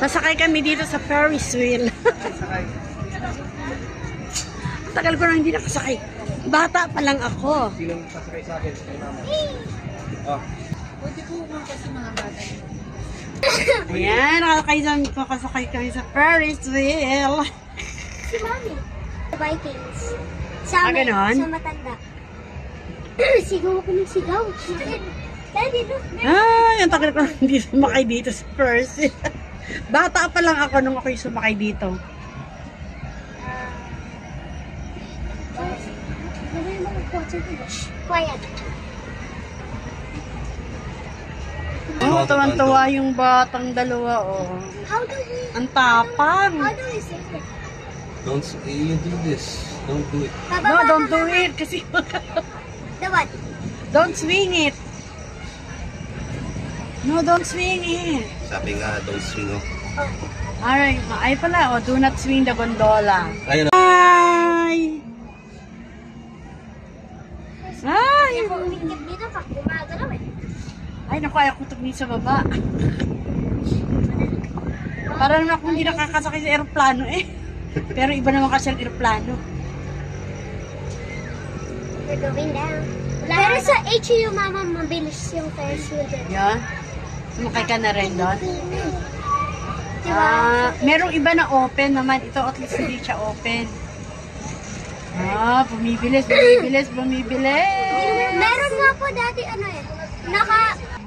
Sasakay kami dito sa Ferris wheel. Tagal ko na hindi nakasakay. Bata pa lang ako. Sinong sasakay sa akin? Kay mama. Oh. Pwede po mo kasi mga bata. Ayan, nakasakay kami sa Ferris wheel. Si Mami. Vikings. Sa ganon? Sa matanda. Sigaw ako ng sigaw. Daddy, look. Ay, ang tagal ko na hindi sumakay dito sa Ferris wheel. Bata pa lang ako nung ako'y sumakay dito. Quiet. Oh, tuwan-tuwa yung batang dalawa, oh. How do we... Ang tapang. How do we say it? Don't you do this. Don't do it. No, don't do it. Kasi The what? don't swing it. No, don't swing it. Sabi nga, don't swing off. Alright, ay pala, oh, do not swing the gondola. Ayun na. Ay! Ay! Kaya kung umingit dito, pag gumagalaw eh. Ay, naku, ayaw ko tumingin sa baba. Para naman ako hindi nakakasakay sa aeroplano eh. Pero iba naman kasi ang aeroplano. We're going down. Pero sa HU, mama, mabilis yung Ferris wheel dyan. Yan. Sumakay ka na rin doon. Diba? Merong iba na open naman. Ito at least hindi siya open. Bumibilis. Meron nga po dati ano eh.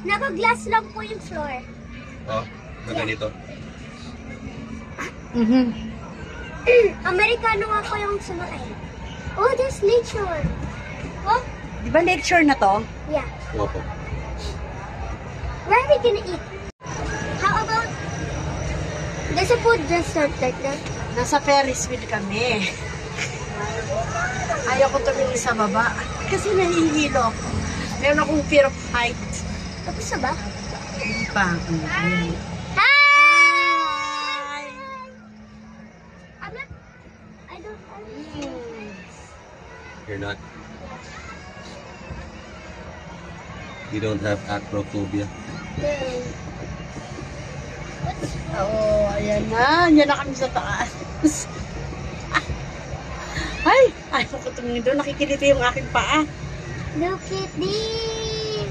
Naka-glass lang po yung floor. Oh, na ganito. Amerikano nga po yung sumakay. Oh, there's nature. Oh, Di ba lecture na to? yeah. Opo. Where are we gonna eat? How about... There's a food restaurant like that. Nasa Ferris wheel kami. Ayaw ko tumingin sa baba. Kasi nahihilo ako. Meron akong fear of height. Tapos na ba? Hindi pa. Hi! I'm not... I don't... You're not. You don't have acrophobia. Oo, ayan na. Yan na kami sa taas. Ay! Ayaw ko tumingin doon. Nakikiliti yung aking paa. Look at this!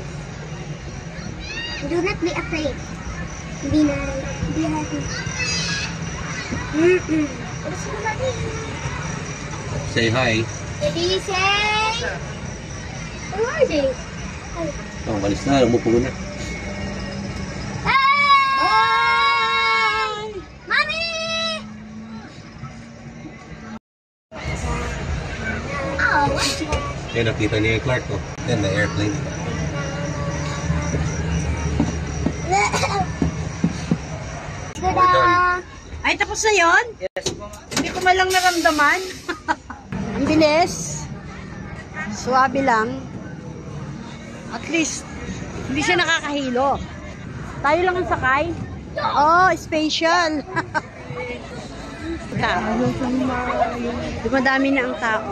Do not be afraid. Be happy. What's the matter? Say hi. Did you say? Where are they? Oh, malis na. Umupo na. Ay! Mommy! Oh, Yan, nakita niya yung Clark ko. Yan, may airplane. Ta-da! Ay, tapos na yun? Yes. Hindi ko malang naramdaman. Ang bilis. Suwabe lang. At least, hindi siya nakakahilo. Tayo lang ang sakay. Oh, special. Dumadami na ang tao.